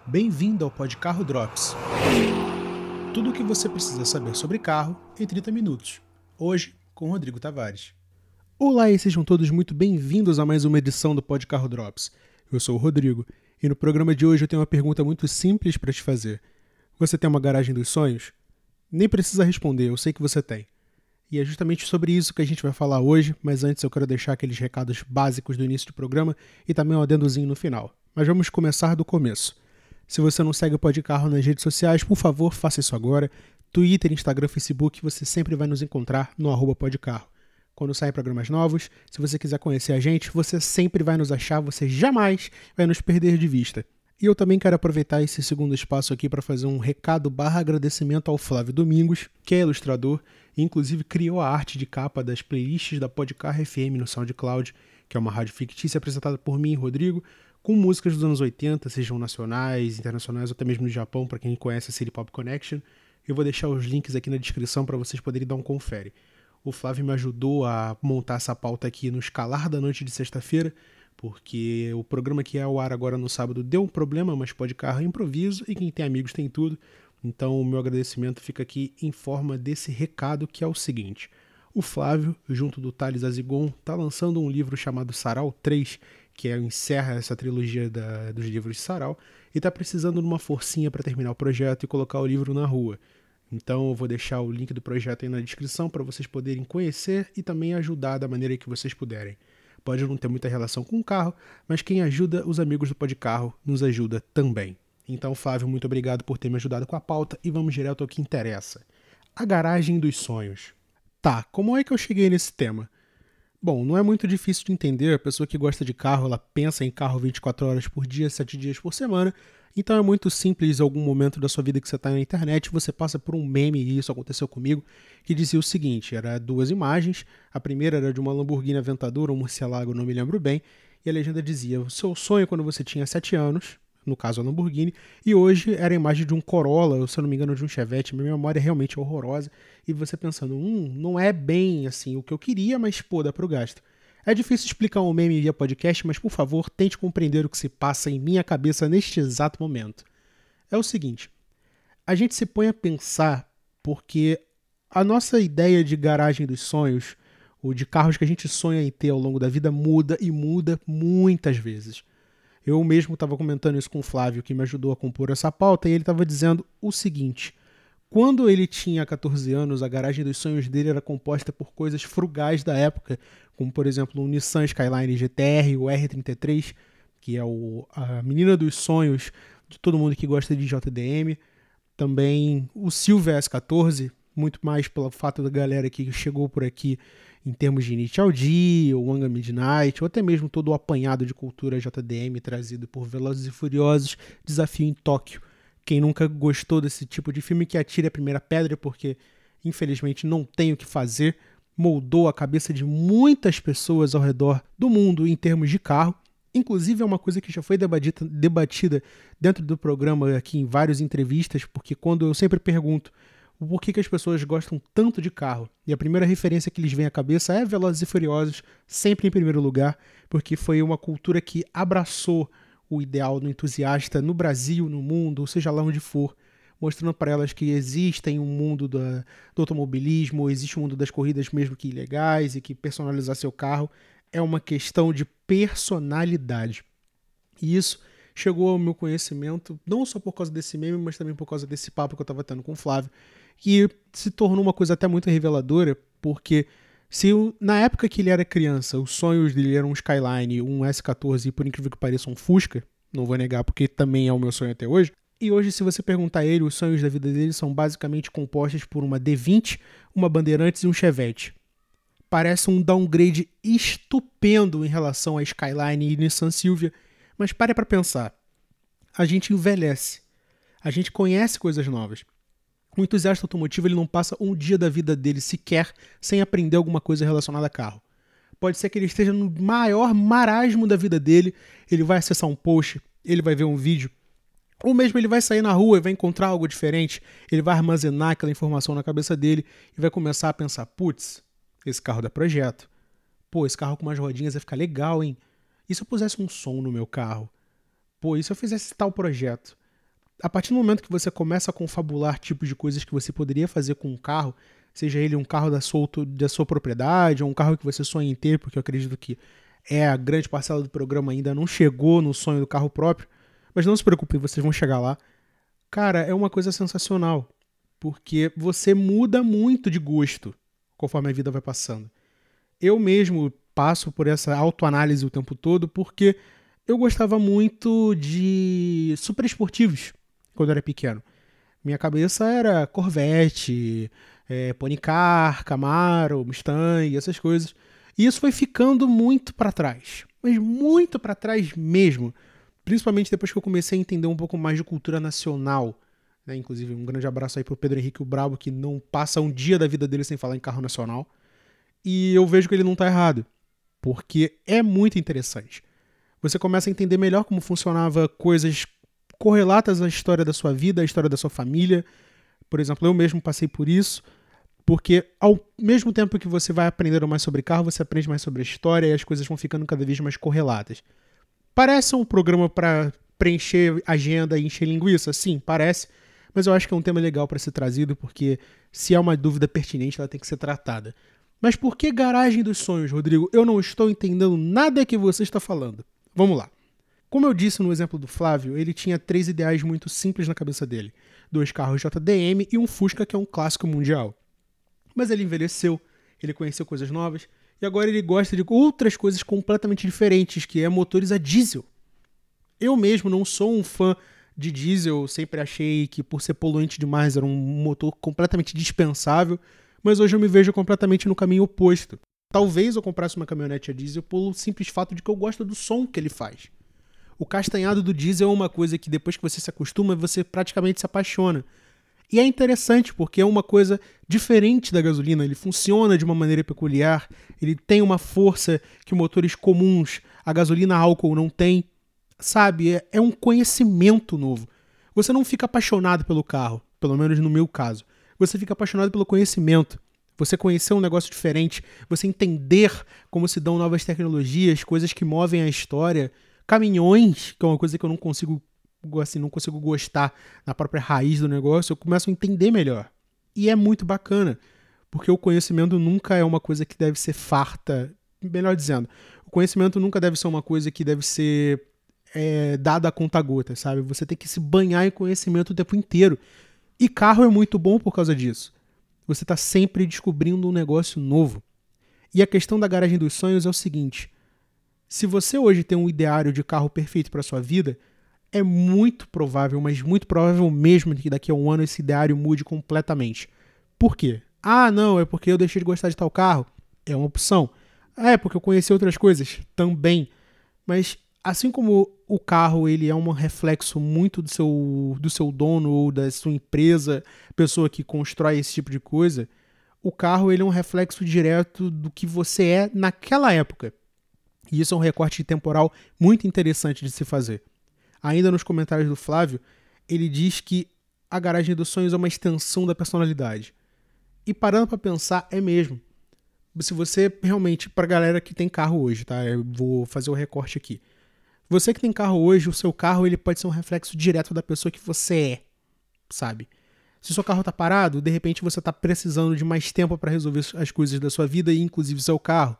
Bem-vindo ao Podcarro Drops. Tudo o que você precisa saber sobre carro em 30 minutos. Hoje, com Rodrigo Tavares. Olá e sejam todos muito bem-vindos a mais uma edição do Podcarro Drops. Eu sou o Rodrigo e no programa de hoje eu tenho uma pergunta muito simples para te fazer. Você tem uma garagem dos sonhos? Nem precisa responder, eu sei que você tem. E é justamente sobre isso que a gente vai falar hoje, mas antes eu quero deixar aqueles recados básicos do início do programa e também um adendozinho no final. Mas vamos começar do começo. Se você não segue o Podcarro nas redes sociais, por favor, faça isso agora. Twitter, Instagram, Facebook, você sempre vai nos encontrar no @podcarro. Quando saem programas novos, se você quiser conhecer a gente, você sempre vai nos achar, você jamais vai nos perder de vista. E eu também quero aproveitar esse segundo espaço aqui para fazer um recado/agradecimento ao Flávio Domingos, que é ilustrador e inclusive criou a arte de capa das playlists da Podcarro FM no SoundCloud, que é uma rádio fictícia apresentada por mim e Rodrigo, com músicas dos anos 80, sejam nacionais, internacionais ou até mesmo do Japão, para quem conhece a City Pop Connection. Eu vou deixar os links aqui na descrição para vocês poderem dar um confere. O Flávio me ajudou a montar essa pauta aqui no escalar da noite de sexta-feira, porque o programa que é ao ar agora no sábado deu um problema, mas Podcarro é improviso e quem tem amigos tem tudo. Então o meu agradecimento fica aqui em forma desse recado, que é o seguinte. O Flávio, junto do Thales Azigon, está lançando um livro chamado Sarau 3, que encerra essa trilogia dos livros de Sarau, e está precisando de uma forcinha para terminar o projeto e colocar o livro na rua. Então eu vou deixar o link do projeto aí na descrição para vocês poderem conhecer e também ajudar da maneira que vocês puderem. Pode não ter muita relação com o carro, mas quem ajuda os amigos do Podcarro nos ajuda também. Então, Flávio, muito obrigado por ter me ajudado com a pauta e vamos direto ao que interessa. A garagem dos sonhos. Tá, como é que eu cheguei nesse tema? Bom, não é muito difícil de entender, a pessoa que gosta de carro, ela pensa em carro 24 horas por dia, 7 dias por semana, então é muito simples, em algum momento da sua vida que você está na internet, você passa por um meme, e isso aconteceu comigo, que dizia o seguinte, era duas imagens, a primeira era de uma Lamborghini Aventador, um murciélago, não me lembro bem, e a legenda dizia, o seu sonho quando você tinha 7 anos, no caso a Lamborghini, e hoje era a imagem de um Corolla, ou se eu não me engano de um Chevette, minha memória é realmente horrorosa, e você pensando, não é bem assim o que eu queria, mas pô, dá pro gasto. É difícil explicar um meme via podcast, mas por favor, tente compreender o que se passa em minha cabeça neste exato momento. É o seguinte, a gente se põe a pensar porque a nossa ideia de garagem dos sonhos, ou de carros que a gente sonha em ter ao longo da vida, muda e muda muitas vezes. Eu mesmo estava comentando isso com o Flávio, que me ajudou a compor essa pauta, e ele estava dizendo o seguinte, quando ele tinha 14 anos, a garagem dos sonhos dele era composta por coisas frugais da época, como, por exemplo, o Nissan Skyline GTR, o R33, que é a menina dos sonhos de todo mundo que gosta de JDM, também o Silvia S14, muito mais pelo fato da galera que chegou por aqui em termos de Initial D, ou Wanga Midnight, ou até mesmo todo o apanhado de cultura JDM trazido por Velozes e Furiosos, Desafio em Tóquio. Quem nunca gostou desse tipo de filme que atire a primeira pedra, porque infelizmente não tem o que fazer, moldou a cabeça de muitas pessoas ao redor do mundo em termos de carro. Inclusive é uma coisa que já foi debatida dentro do programa aqui em várias entrevistas, porque quando eu sempre pergunto o porquê que as pessoas gostam tanto de carro, e a primeira referência que lhes vem à cabeça é Velozes e Furiosos, sempre em primeiro lugar, porque foi uma cultura que abraçou o ideal do entusiasta no Brasil, no mundo, seja lá onde for, mostrando para elas que existem um mundo do automobilismo, existe um mundo das corridas mesmo que ilegais, e que personalizar seu carro é uma questão de personalidade. E isso chegou ao meu conhecimento, não só por causa desse meme, mas também por causa desse papo que eu estava tendo com o Flávio, que se tornou uma coisa até muito reveladora, porque se na época que ele era criança, os sonhos dele eram um Skyline, um S14 e por incrível que pareça um Fusca, não vou negar porque também é o meu sonho até hoje, e hoje se você perguntar a ele, os sonhos da vida dele são basicamente compostos por uma D20, uma Bandeirantes e um Chevette. Parece um downgrade estupendo em relação a Skyline e Nissan Silvia, mas pare para pensar, a gente envelhece, a gente conhece coisas novas. O entusiasta automotivo ele não passa um dia da vida dele sequer sem aprender alguma coisa relacionada a carro. Pode ser que ele esteja no maior marasmo da vida dele, ele vai acessar um post, ele vai ver um vídeo, ou mesmo ele vai sair na rua e vai encontrar algo diferente, ele vai armazenar aquela informação na cabeça dele e vai começar a pensar, putz, esse carro dá projeto. Pô, esse carro com umas rodinhas vai ficar legal, hein? E se eu pusesse um som no meu carro? Pô, e se eu fizesse tal projeto? a partir do momento que você começa a confabular tipos de coisas que você poderia fazer com um carro, seja ele um carro da sua propriedade ou um carro que você sonha em ter, porque eu acredito que a grande parcela do programa ainda não chegou no sonho do carro próprio, mas não se preocupe, vocês vão chegar lá. Cara, é uma coisa sensacional, porque você muda muito de gosto conforme a vida vai passando. Eu mesmo passo por essa autoanálise o tempo todo porque eu gostava muito de super esportivos quando eu era pequeno. Minha cabeça era Corvette, Pony Car, Camaro, Mustang, essas coisas. E isso foi ficando muito para trás, mas muito para trás mesmo. Principalmente depois que eu comecei a entender um pouco mais de cultura nacional. Né? Inclusive, um grande abraço aí pro Pedro Henrique, o Brabo, que não passa um dia da vida dele sem falar em carro nacional. E eu vejo que ele não tá errado, porque é muito interessante. Você começa a entender melhor como funcionava coisas correlatas à história da sua vida, à história da sua família. Por exemplo, eu mesmo passei por isso, porque ao mesmo tempo que você vai aprendendo mais sobre carro, você aprende mais sobre a história e as coisas vão ficando cada vez mais correlatas. Parece um programa para preencher agenda e encher linguiça? Sim, parece, mas eu acho que é um tema legal para ser trazido, porque se é uma dúvida pertinente, ela tem que ser tratada. Mas por que garagem dos sonhos, Rodrigo? Eu não estou entendendo nada que você está falando. Vamos lá. Como eu disse no exemplo do Flávio, ele tinha 3 ideais muito simples na cabeça dele. 2 carros JDM e um Fusca, que é um clássico mundial. Mas ele envelheceu, ele conheceu coisas novas, e agora ele gosta de outras coisas completamente diferentes, que é motores a diesel. Eu mesmo não sou um fã de diesel, sempre achei que por ser poluente demais era um motor completamente dispensável, mas hoje eu me vejo completamente no caminho oposto. Talvez eu comprasse uma caminhonete a diesel pelo simples fato de que eu gosto do som que ele faz. O castanhado do diesel é uma coisa que depois que você se acostuma, você praticamente se apaixona. E é interessante porque é uma coisa diferente da gasolina, ele funciona de uma maneira peculiar, ele tem uma força que motores comuns, a gasolina a álcool não tem. Sabe, é um conhecimento novo. Você não fica apaixonado pelo carro, pelo menos no meu caso. Você fica apaixonado pelo conhecimento. Você conhecer um negócio diferente, você entender como se dão novas tecnologias, coisas que movem a história, caminhões, que é uma coisa que eu não consigo gostar na própria raiz do negócio, eu começo a entender melhor. E é muito bacana, porque o conhecimento nunca é uma coisa que deve ser farta, melhor dizendo, o conhecimento nunca deve ser uma coisa que deve ser dada a conta-gota, sabe? Você tem que se banhar em conhecimento o tempo inteiro. E carro é muito bom por causa disso. Você está sempre descobrindo um negócio novo. E a questão da garagem dos sonhos é o seguinte: se você hoje tem um ideário de carro perfeito para sua vida, é muito provável, mas muito provável mesmo que daqui a um ano esse ideário mude completamente. Por quê? Ah, não, é porque eu deixei de gostar de tal carro. É uma opção. Ah, é porque eu conheci outras coisas. Também. Mas assim como o carro ele é um reflexo muito do seu dono ou da sua empresa, pessoa que constrói esse tipo de coisa, o carro ele é um reflexo direto do que você é naquela época. E isso é um recorte temporal muito interessante de se fazer. Ainda nos comentários do Flávio, ele diz que a garagem dos sonhos é uma extensão da personalidade. E parando para pensar, é mesmo. Se você realmente, para a galera que tem carro hoje, tá? Eu vou fazer o recorte aqui. Você que tem carro hoje, o seu carro ele pode ser um reflexo direto da pessoa que você é, sabe? Se o seu carro tá parado, de repente você tá precisando de mais tempo para resolver as coisas da sua vida e inclusive o seu carro.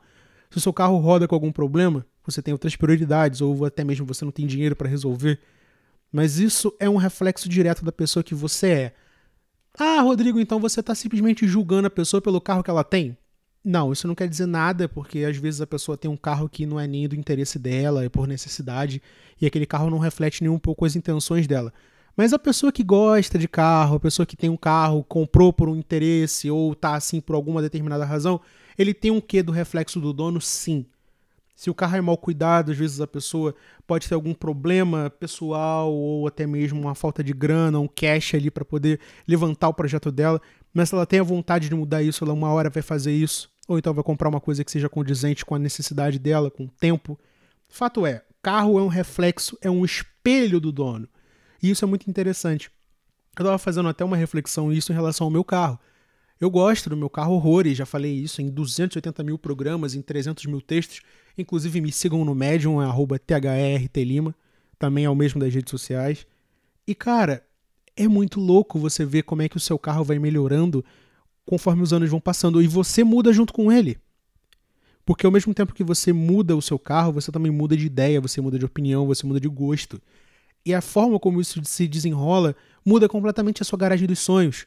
Se o seu carro roda com algum problema, você tem outras prioridades ou até mesmo você não tem dinheiro para resolver. Mas isso é um reflexo direto da pessoa que você é. Ah, Rodrigo, então você está simplesmente julgando a pessoa pelo carro que ela tem? Não, isso não quer dizer nada, porque às vezes a pessoa tem um carro que não é nem do interesse dela, é por necessidade, e aquele carro não reflete nem um pouco as intenções dela. Mas a pessoa que gosta de carro, a pessoa que tem um carro, comprou por um interesse ou tá assim por alguma determinada razão, ele tem um quê do reflexo do dono? Sim. Se o carro é mal cuidado, às vezes a pessoa pode ter algum problema pessoal ou até mesmo uma falta de grana, um cash ali para poder levantar o projeto dela, mas se ela tem a vontade de mudar isso, ela uma hora vai fazer isso, ou então vai comprar uma coisa que seja condizente com a necessidade dela, com o tempo. Fato é, carro é um reflexo, é um espelho do dono. E isso é muito interessante. Eu estava fazendo até uma reflexão nisso em relação ao meu carro. Eu gosto do meu carro horrores, já falei isso em 280 mil programas, em 300 mil textos. Inclusive me sigam no Medium, @THERTLima. Também é o mesmo das redes sociais. E cara, É muito louco você ver como é que o seu carro vai melhorando conforme os anos vão passando e você muda junto com ele. Porque ao mesmo tempo que você muda o seu carro, você também muda de ideia, você muda de opinião, você muda de gosto. E a forma como isso se desenrola muda completamente a sua garagem dos sonhos.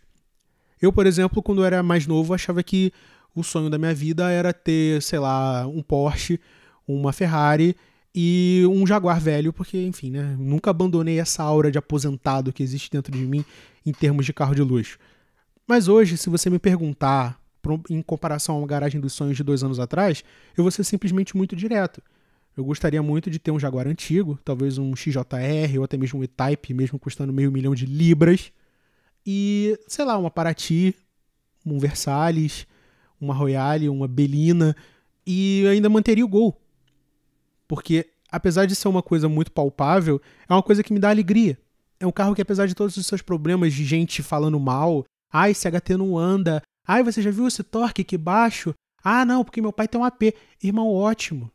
Eu, por exemplo, quando eu era mais novo, achava que o sonho da minha vida era ter, sei lá, um Porsche, uma Ferrari e um Jaguar velho, porque, enfim, né, nunca abandonei essa aura de aposentado que existe dentro de mim em termos de carro de luxo. Mas hoje, se você me perguntar, em comparação a uma garagem dos sonhos de 2 anos atrás, eu vou ser simplesmente muito direto. Eu gostaria muito de ter um Jaguar antigo, talvez um XJR ou até mesmo um E-Type, mesmo custando $500.000. E, sei lá, uma Paraty, um Versalhes, uma Royale, uma Belina, e ainda manteria o Gol. Porque, apesar de ser uma coisa muito palpável, é uma coisa que me dá alegria. É um carro que, apesar de todos os seus problemas de gente falando mal, ai, esse HT não anda, ai, você já viu esse torque aqui baixo? Ah, não, porque meu pai tem um AP. Irmão, ótimo.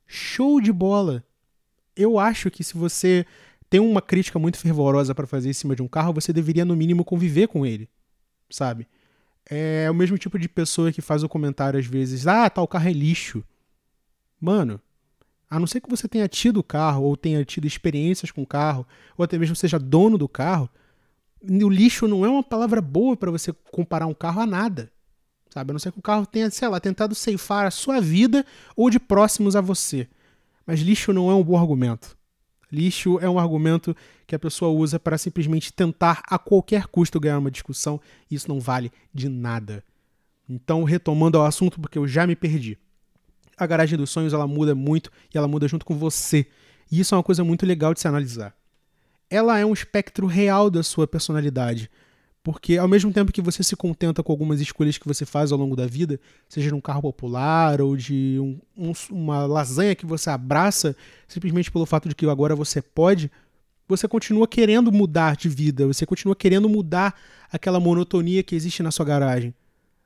Show de bola. Eu acho que se você tem uma crítica muito fervorosa para fazer em cima de um carro, você deveria, no mínimo, conviver com ele, sabe? É o mesmo tipo de pessoa que faz o comentário às vezes, ah, tal carro é lixo. Mano, a não ser que você tenha tido o carro, ou tenha tido experiências com o carro, ou até mesmo seja dono do carro, o lixo não é uma palavra boa para você comparar um carro a nada, sabe? A não ser que o carro tenha, sei lá, tentado ceifar a sua vida ou de próximos a você. Mas lixo não é um bom argumento. Lixo é um argumento que a pessoa usa para simplesmente tentar a qualquer custo ganhar uma discussão e isso não vale de nada. Então, retomando ao assunto, porque eu já me perdi. A garagem dos sonhos, ela muda muito e ela muda junto com você. E isso é uma coisa muito legal de se analisar. Ela é um espectro real da sua personalidade. Porque ao mesmo tempo que você se contenta com algumas escolhas que você faz ao longo da vida, seja de um carro popular ou de uma lasanha que você abraça simplesmente pelo fato de que agora você pode, você continua querendo mudar de vida, você continua querendo mudar aquela monotonia que existe na sua garagem.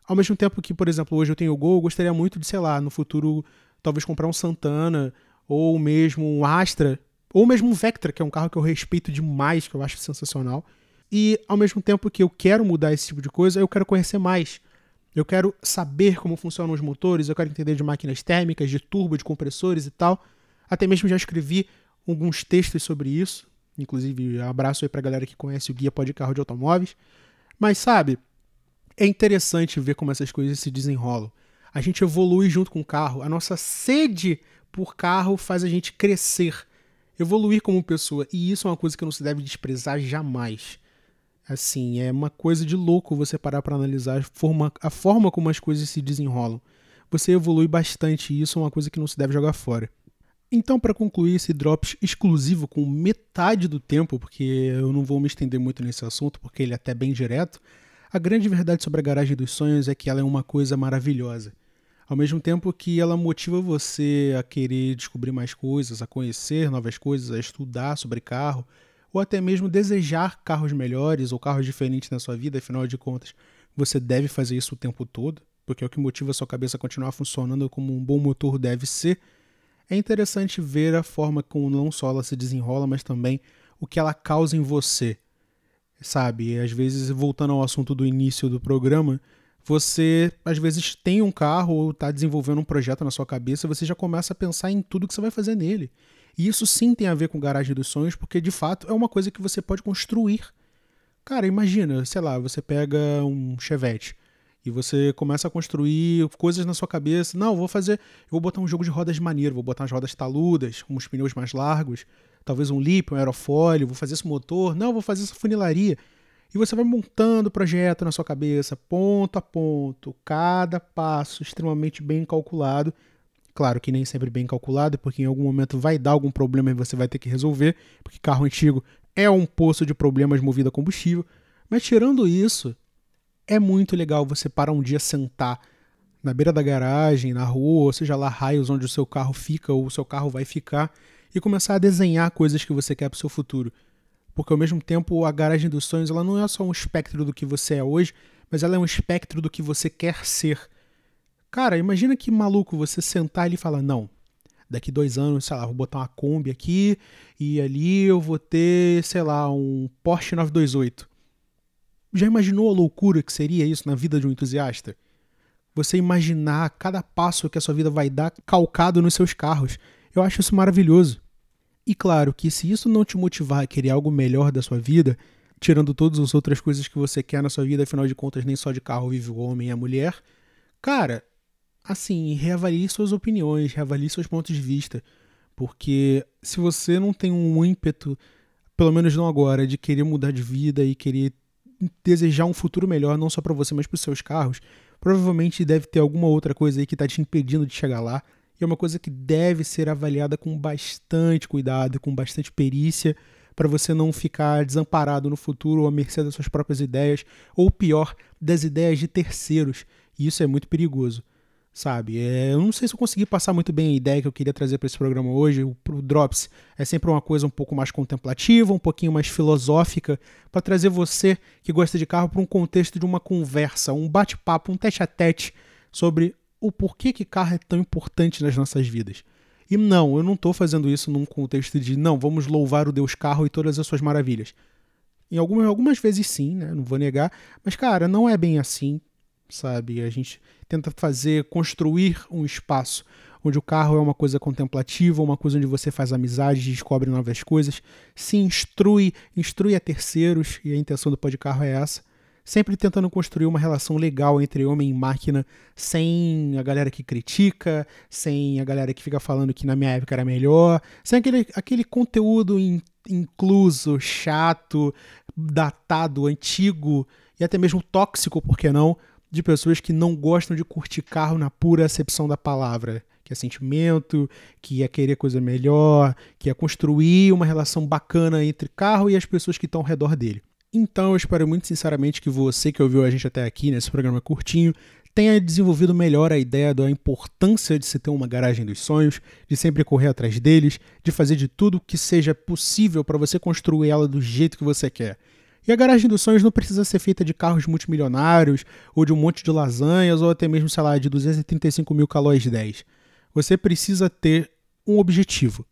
Ao mesmo tempo que, por exemplo, hoje eu tenho o Gol, eu gostaria muito de, sei lá, no futuro, talvez comprar um Santana, ou mesmo um Astra, ou mesmo um Vectra, que é um carro que eu respeito demais, que eu acho sensacional. E, ao mesmo tempo que eu quero mudar esse tipo de coisa, eu quero conhecer mais. Eu quero saber como funcionam os motores, eu quero entender de máquinas térmicas, de turbo, de compressores e tal. Até mesmo já escrevi alguns textos sobre isso. Inclusive, abraço aí pra galera que conhece o Guia Pode Carro de Automóveis. Mas, sabe, é interessante ver como essas coisas se desenrolam. A gente evolui junto com o carro. A nossa sede por carro faz a gente crescer, evoluir como pessoa. E isso é uma coisa que não se deve desprezar jamais. Assim, é uma coisa de louco você parar para analisar a forma como as coisas se desenrolam. Você evolui bastante e isso é uma coisa que não se deve jogar fora. Então, para concluir esse Drops exclusivo com metade do tempo, porque eu não vou me estender muito nesse assunto, porque ele é até bem direto, a grande verdade sobre a garagem dos sonhos é que ela é uma coisa maravilhosa. Ao mesmo tempo que ela motiva você a querer descobrir mais coisas, a conhecer novas coisas, a estudar sobre carro, ou até mesmo desejar carros melhores ou carros diferentes na sua vida, afinal de contas, você deve fazer isso o tempo todo, porque é o que motiva a sua cabeça a continuar funcionando como um bom motor deve ser. É interessante ver a forma como não só ela se desenrola, mas também o que ela causa em você. Sabe, às vezes, voltando ao assunto do início do programa, você, às vezes, tem um carro ou está desenvolvendo um projeto na sua cabeça, você já começa a pensar em tudo que você vai fazer nele. E isso sim tem a ver com garagem dos sonhos, porque de fato é uma coisa que você pode construir. Cara, imagina, sei lá, você pega um Chevette e você começa a construir coisas na sua cabeça. Não, eu vou botar um jogo de rodas maneiro, vou botar umas rodas taludas, com os pneus mais largos, talvez um lip, um aerofólio, vou fazer esse motor, não, vou fazer essa funilaria. E você vai montando o projeto na sua cabeça, ponto a ponto, cada passo extremamente bem calculado. Claro que nem sempre bem calculado, porque em algum momento vai dar algum problema e você vai ter que resolver, porque carro antigo é um poço de problemas movido a combustível. Mas tirando isso, é muito legal você parar um dia sentar na beira da garagem, na rua, ou seja lá raios onde o seu carro fica ou o seu carro vai ficar, e começar a desenhar coisas que você quer para o seu futuro. Porque ao mesmo tempo a garagem dos sonhos ela não é só um espectro do que você é hoje, mas ela é um espectro do que você quer ser. Cara, imagina que maluco você sentar ali e falar, não, Daqui 2 anos, sei lá, vou botar uma Kombi aqui e ali eu vou ter, sei lá, um Porsche 928. Já imaginou a loucura que seria isso na vida de um entusiasta? Você imaginar cada passo que a sua vida vai dar calcado nos seus carros. Eu acho isso maravilhoso. E claro que se isso não te motivar a querer algo melhor da sua vida, tirando todas as outras coisas que você quer na sua vida, afinal de contas nem só de carro vive o homem e a mulher, cara, assim, reavalie suas opiniões, reavalie seus pontos de vista, porque se você não tem um ímpeto, pelo menos não agora, de querer mudar de vida e querer desejar um futuro melhor, não só para você, mas para os seus carros, provavelmente deve ter alguma outra coisa aí que está te impedindo de chegar lá. E é uma coisa que deve ser avaliada com bastante cuidado, com bastante perícia, para você não ficar desamparado no futuro ou à mercê das suas próprias ideias, ou pior, das ideias de terceiros. E isso é muito perigoso, sabe? Eu não sei se eu consegui passar muito bem a ideia que eu queria trazer para esse programa hoje. O Drops é sempre uma coisa um pouco mais contemplativa, um pouquinho mais filosófica, para trazer você que gosta de carro para um contexto de uma conversa, um bate-papo, um tete-a-tete sobre o porquê que carro é tão importante nas nossas vidas. E não, eu não estou fazendo isso num contexto de, não, vamos louvar o Deus carro e todas as suas maravilhas. Em algumas vezes sim, né? Não vou negar, mas cara, não é bem assim, sabe? A gente tenta construir um espaço onde o carro é uma coisa contemplativa, uma coisa onde você faz amizade, descobre novas coisas, se instrui a terceiros, e a intenção do Podcarro é essa. Sempre tentando construir uma relação legal entre homem e máquina, sem a galera que critica, sem a galera que fica falando que na minha época era melhor, sem aquele conteúdo incluso, chato, datado, antigo e até mesmo tóxico, por que não, de pessoas que não gostam de curtir carro na pura acepção da palavra, que é sentimento, que é querer coisa melhor, que é construir uma relação bacana entre carro e as pessoas que estão ao redor dele. Então eu espero muito sinceramente que você que ouviu a gente até aqui nesse programa curtinho tenha desenvolvido melhor a ideia da importância de se ter uma garagem dos sonhos, de sempre correr atrás deles, de fazer de tudo que seja possível para você construir ela do jeito que você quer. E a garagem dos sonhos não precisa ser feita de carros multimilionários, ou de um monte de lasanhas, ou até mesmo, sei lá, de 235 mil calóis 10. Você precisa ter um objetivo.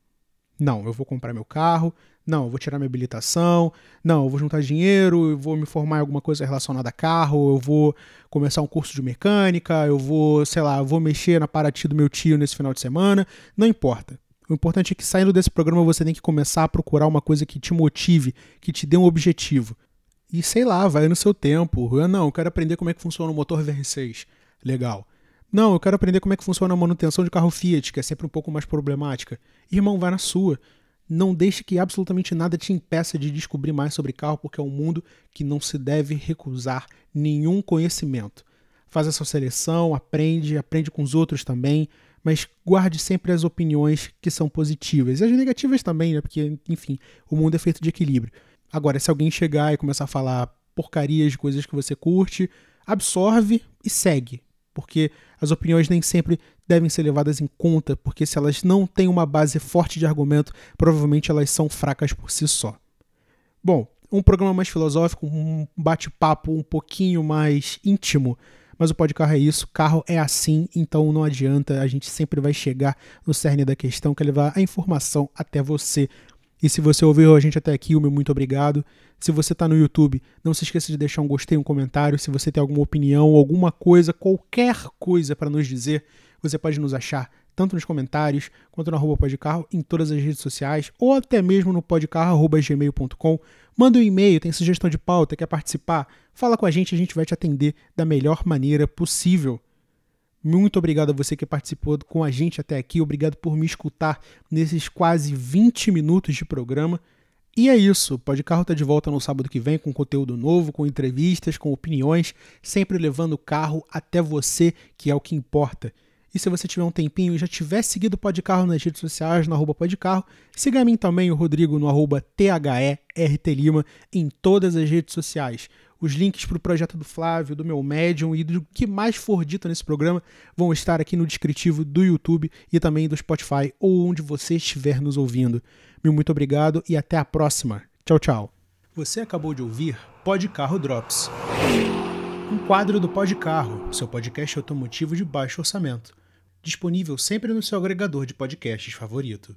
Não, eu vou comprar meu carro, não, eu vou tirar minha habilitação, não, eu vou juntar dinheiro, eu vou me formar em alguma coisa relacionada a carro, eu vou começar um curso de mecânica, eu vou, sei lá, eu vou mexer na Paraty do meu tio nesse final de semana, não importa. O importante é que saindo desse programa você tem que começar a procurar uma coisa que te motive, que te dê um objetivo. E sei lá, vai no seu tempo. Eu quero aprender como é que funciona o motor VR6. Legal. Não, eu quero aprender como é que funciona a manutenção de carro Fiat, que é sempre um pouco mais problemática. Irmão, vai na sua. Não deixe que absolutamente nada te impeça de descobrir mais sobre carro, porque é um mundo que não se deve recusar nenhum conhecimento. Faz a sua seleção, aprende com os outros também, mas guarde sempre as opiniões que são positivas. E as negativas também, né? Porque, enfim, o mundo é feito de equilíbrio. Agora, se alguém chegar e começar a falar porcarias de coisas que você curte, absorve e segue. Porque as opiniões nem sempre devem ser levadas em conta, porque se elas não têm uma base forte de argumento, provavelmente elas são fracas por si só. Bom, um programa mais filosófico, um bate-papo um pouquinho mais íntimo, mas o Podcarro é isso, carro é assim, então não adianta, a gente sempre vai chegar no cerne da questão, que é levar a informação até você. E se você ouviu a gente até aqui, o meu muito obrigado. Se você está no YouTube, não se esqueça de deixar um gostei, um comentário. Se você tem alguma opinião, alguma coisa, qualquer coisa para nos dizer, você pode nos achar tanto nos comentários quanto no @podcarro em todas as redes sociais ou até mesmo no podcarro@gmail.com. Manda um e-mail, tem sugestão de pauta, quer participar? Fala com a gente vai te atender da melhor maneira possível. Muito obrigado a você que participou com a gente até aqui. Obrigado por me escutar nesses quase 20 minutos de programa. E é isso. O Podcarro está de volta no sábado que vem com conteúdo novo, com entrevistas, com opiniões, sempre levando o carro até você, que é o que importa. E se você tiver um tempinho e já tiver seguido o Podcarro nas redes sociais, no @podcarro, siga a mim também, o Rodrigo, no @THERTLima, em todas as redes sociais. Os links para o projeto do Flávio, do meu Medium e do que mais for dito nesse programa vão estar aqui no descritivo do YouTube e também do Spotify ou onde você estiver nos ouvindo. Muito obrigado e até a próxima. Tchau, tchau. Você acabou de ouvir Podcarro Drops, um quadro do Podcarro, seu podcast automotivo de baixo orçamento. disponível sempre no seu agregador de podcasts favorito.